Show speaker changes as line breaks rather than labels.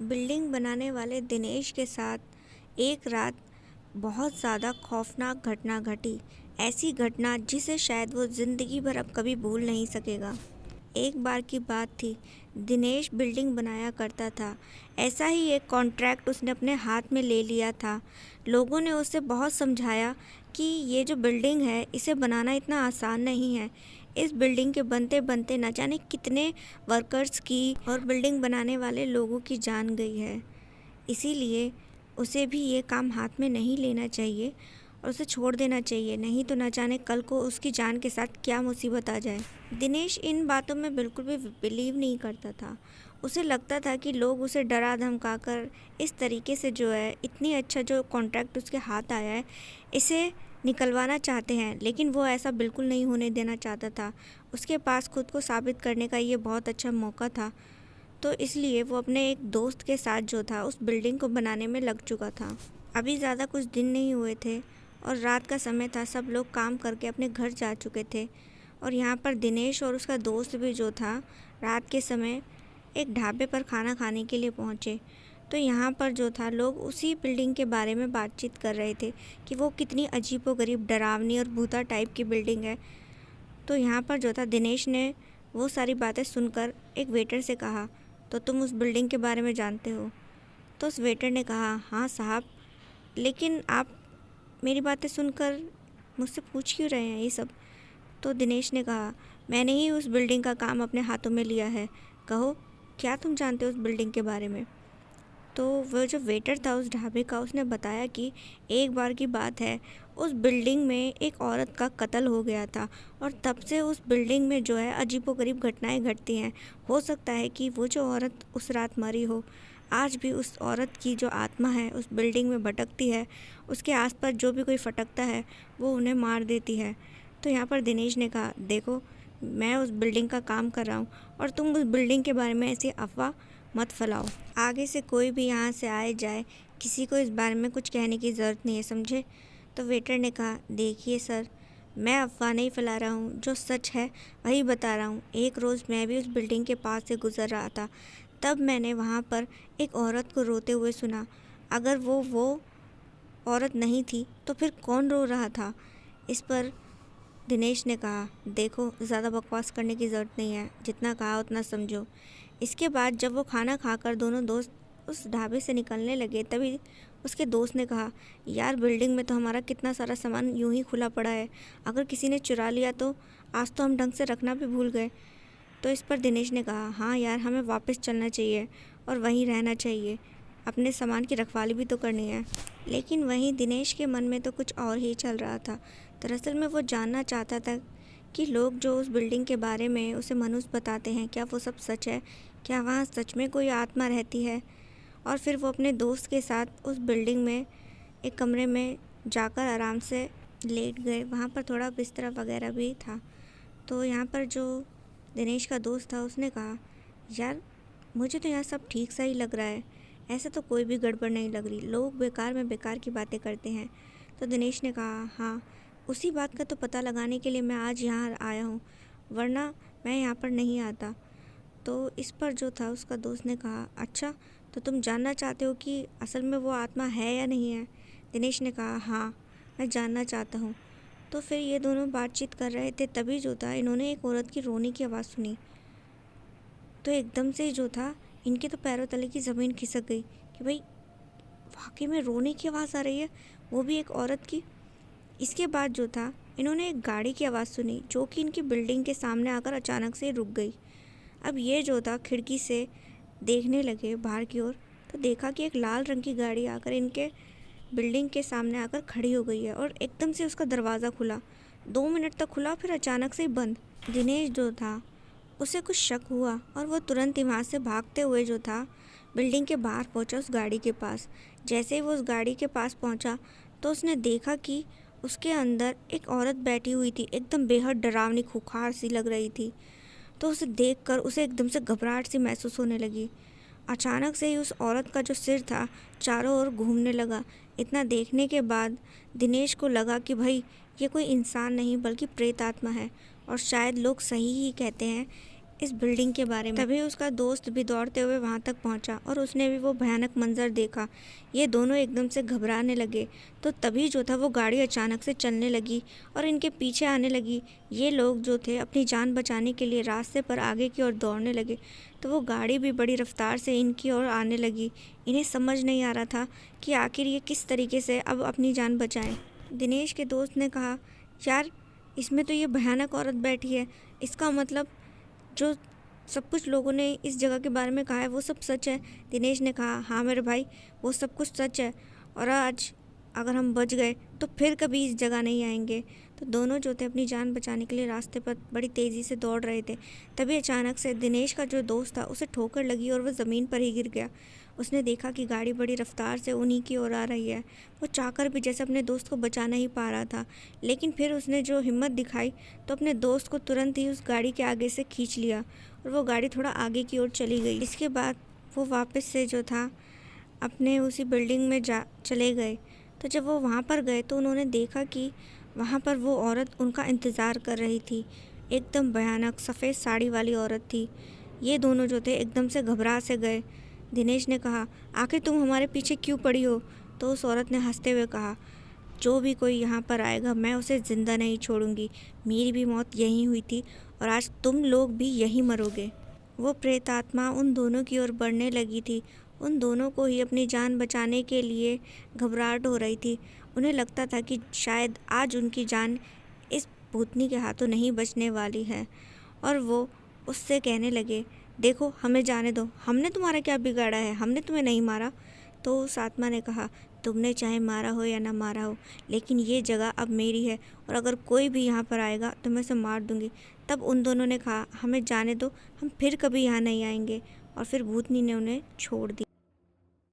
Building बनाने वाले दिनेश के साथ एक रात बहुत ज़्यादा खौफनाक घटना घटी। ऐसी घटना जिसे शायद वो ज़िंदगी भर अब कभी भूल नहीं सकेगा। एक बार की बात थी, दिनेश बिल्डिंग बनाया करता था। ऐसा ही एक कॉन्ट्रैक्ट उसने अपने हाथ में ले लिया था। लोगों ने उसे बहुत समझाया कि ये जो बिल्डिंग है इसे बनाना इतना आसान नहीं है। इस बिल्डिंग के बनते बनते न जाने कितने वर्कर्स की और बिल्डिंग बनाने वाले लोगों की जान गई है। इसीलिए उसे भी ये काम हाथ में नहीं लेना चाहिए और उसे छोड़ देना चाहिए, नहीं तो न जाने कल को उसकी जान के साथ क्या मुसीबत आ जाए। दिनेश इन बातों में बिल्कुल भी बिलीव नहीं करता था। उसे लगता था कि लोग उसे डरा धमका कर इस तरीके से जो है इतनी अच्छा जो कॉन्ट्रैक्ट उसके हाथ आया है इसे निकलवाना चाहते हैं, लेकिन वो ऐसा बिल्कुल नहीं होने देना चाहता था। उसके पास खुद को साबित करने का ये बहुत अच्छा मौका था, तो इसलिए वो अपने एक दोस्त के साथ जो था उस बिल्डिंग को बनाने में लग चुका था। अभी ज़्यादा कुछ दिन नहीं हुए थे और रात का समय था। सब लोग काम करके अपने घर जा चुके थे और यहाँ पर दिनेश और उसका दोस्त भी जो था रात के समय एक ढाबे पर खाना खाने के लिए पहुँचे। तो यहाँ पर जो था लोग उसी बिल्डिंग के बारे में बातचीत कर रहे थे कि वो कितनी अजीबोगरीब, डरावनी और भूता टाइप की बिल्डिंग है। तो यहाँ पर जो था दिनेश ने वो सारी बातें सुनकर एक वेटर से कहा, तो तुम उस बिल्डिंग के बारे में जानते हो? तो उस वेटर ने कहा, हाँ साहब, लेकिन आप मेरी बातें सुनकर मुझसे पूछ क्यों रहे हैं ये सब? तो दिनेश ने कहा, मैंने ही उस बिल्डिंग का काम अपने हाथों में लिया है। कहो, क्या तुम जानते हो उस बिल्डिंग के बारे में? तो वो जो वेटर था उस ढाबे का, उसने बताया कि एक बार की बात है, उस बिल्डिंग में एक औरत का कत्ल हो गया था और तब से उस बिल्डिंग में जो है अजीबोगरीब घटनाएं घटती हैं। हो सकता है कि वो जो औरत उस रात मरी हो, आज भी उस औरत की जो आत्मा है उस बिल्डिंग में भटकती है। उसके आसपास जो भी कोई फटकता है वो उन्हें मार देती है। तो यहाँ पर दिनेश ने कहा, देखो, मैं उस बिल्डिंग का काम कर रहा हूँ और तुम उस बिल्डिंग के बारे में ऐसी अफवाह मत फैलाओ। आगे से कोई भी यहाँ से आए जाए, किसी को इस बारे में कुछ कहने की ज़रूरत नहीं है, समझे? तो वेटर ने कहा, देखिए सर, मैं अफवाह नहीं फैला रहा हूँ, जो सच है वही बता रहा हूँ। एक रोज़ मैं भी उस बिल्डिंग के पास से गुज़र रहा था, तब मैंने वहाँ पर एक औरत को रोते हुए सुना। अगर वो औरत नहीं थी तो फिर कौन रो रहा था? इस पर दिनेश ने कहा, देखो, ज़्यादा बकवास करने की ज़रूरत नहीं है, जितना कहा उतना समझो। इसके बाद जब वो खाना खाकर दोनों दोस्त उस ढाबे से निकलने लगे, तभी उसके दोस्त ने कहा, यार, बिल्डिंग में तो हमारा कितना सारा सामान यूं ही खुला पड़ा है, अगर किसी ने चुरा लिया तो आज तो हम ढंग से रखना भी भूल गए। तो इस पर दिनेश ने कहा, हाँ यार, हमें वापस चलना चाहिए और वहीं रहना चाहिए, अपने सामान की रखवाली भी तो करनी है। लेकिन वहीं दिनेश के मन में तो कुछ और ही चल रहा था। दरअसल में वो जानना चाहता था कि लोग जो उस बिल्डिंग के बारे में उसे मनुष्य बताते हैं, क्या वो सब सच है? क्या वहाँ सच में कोई आत्मा रहती है? और फिर वो अपने दोस्त के साथ उस बिल्डिंग में एक कमरे में जाकर आराम से लेट गए। वहाँ पर थोड़ा बिस्तरा वगैरह भी था। तो यहाँ पर जो दिनेश का दोस्त था उसने कहा, यार, मुझे तो यहाँ सब ठीक सा ही लग रहा है, ऐसा तो कोई भी गड़बड़ नहीं लग रही, लोग बेकार में बेकार की बातें करते हैं। तो दिनेश ने कहा, हाँ, उसी बात का तो पता लगाने के लिए मैं आज यहाँ आया हूँ, वरना मैं यहाँ पर नहीं आता। तो इस पर जो था उसका दोस्त ने कहा, अच्छा, तो तुम जानना चाहते हो कि असल में वो आत्मा है या नहीं है? दिनेश ने कहा, हाँ, मैं जानना चाहता हूँ। तो फिर ये दोनों बातचीत कर रहे थे, तभी जो था इन्होंने एक औरत की रोने की आवाज़ सुनी। तो एकदम से जो था इनके तो पैरों तले की ज़मीन खिसक गई कि भाई, वाकई में रोने की आवाज़ आ रही है, वो भी एक औरत की। इसके बाद जो था इन्होंने एक गाड़ी की आवाज़ सुनी जो कि इनकी बिल्डिंग के सामने आकर अचानक से रुक गई। अब ये जो था खिड़की से देखने लगे बाहर की ओर, तो देखा कि एक लाल रंग की गाड़ी आकर इनके बिल्डिंग के सामने आकर खड़ी हो गई है और एकदम से उसका दरवाज़ा खुला। 2 मिनट तक खुला, फिर अचानक से ही बंद। दिनेश जो था उसे कुछ शक हुआ और वो तुरंत ही वहाँ से भागते हुए जो था बिल्डिंग के बाहर पहुँचा उस गाड़ी के पास। जैसे ही वो उस गाड़ी के पास पहुँचा तो उसने देखा कि उसके अंदर एक औरत बैठी हुई थी, एकदम बेहद डरावनी, खूंखार सी लग रही थी। तो उसे देखकर उसे एकदम से घबराहट सी महसूस होने लगी। अचानक से ही उस औरत का जो सिर था चारों ओर घूमने लगा। इतना देखने के बाद दिनेश को लगा कि भाई, ये कोई इंसान नहीं बल्कि प्रेत आत्मा है और शायद लोग सही ही कहते हैं, इस बिल्डिंग के बारे में। तभी उसका दोस्त भी दौड़ते हुए वहाँ तक पहुँचा और उसने भी वो भयानक मंजर देखा। ये दोनों एकदम से घबराने लगे। तो तभी जो था वो गाड़ी अचानक से चलने लगी और इनके पीछे आने लगी। ये लोग जो थे अपनी जान बचाने के लिए रास्ते पर आगे की ओर दौड़ने लगे। तो वो गाड़ी भी बड़ी रफ्तार से इनकी ओर आने लगी। इन्हें समझ नहीं आ रहा था कि आखिर ये किस तरीके से अब अपनी जान बचाएं। दिनेश के दोस्त ने कहा, यार इसमें तो ये भयानक औरत बैठी है, इसका मतलब जो सब कुछ लोगों ने इस जगह के बारे में कहा है वो सब सच है। दिनेश ने कहा, हाँ मेरे भाई, वो सब कुछ सच है और आज अगर हम बच गए तो फिर कभी इस जगह नहीं आएंगे। तो दोनों जो थे अपनी जान बचाने के लिए रास्ते पर बड़ी तेज़ी से दौड़ रहे थे। तभी अचानक से दिनेश का जो दोस्त था उसे ठोकर लगी और वह ज़मीन पर ही गिर गया। उसने देखा कि गाड़ी बड़ी रफ्तार से उन्हीं की ओर आ रही है। वो चाहकर भी जैसे अपने दोस्त को बचा नहीं पा रहा था, लेकिन फिर उसने जो हिम्मत दिखाई तो अपने दोस्त को तुरंत ही उस गाड़ी के आगे से खींच लिया और वो गाड़ी थोड़ा आगे की ओर चली गई। इसके बाद वो वापस से जो था अपने उसी बिल्डिंग में चले गए। तो जब वो वहाँ पर गए तो उन्होंने देखा कि वहाँ पर वो औरत उनका इंतज़ार कर रही थी। एकदम भयानक सफ़ेद साड़ी वाली औरत थी। ये दोनों जो थे एकदम से घबरा से गए। दिनेश ने कहा, आखिर तुम हमारे पीछे क्यों पड़ी हो? तो उस औरत ने हंसते हुए कहा, जो भी कोई यहाँ पर आएगा मैं उसे ज़िंदा नहीं छोड़ूंगी। मेरी भी मौत यहीं हुई थी और आज तुम लोग भी यहीं मरोगे। वो प्रेत आत्मा उन दोनों की ओर बढ़ने लगी थी। उन दोनों को ही अपनी जान बचाने के लिए घबराहट हो रही थी। उन्हें लगता था कि शायद आज उनकी जान इस भूतनी के हाथों नहीं बचने वाली है। और वो उससे कहने लगे, देखो हमें जाने दो, हमने तुम्हारा क्या बिगाड़ा है, हमने तुम्हें नहीं मारा। तो उस आत्मा ने कहा, तुमने चाहे मारा हो या ना मारा हो, लेकिन ये जगह अब मेरी है और अगर कोई भी यहाँ पर आएगा तो मैं उसे मार दूंगी। तब उन दोनों ने कहा, हमें जाने दो, हम फिर कभी यहाँ नहीं आएंगे। और फिर भूतनी ने उन्हें छोड़ दिया।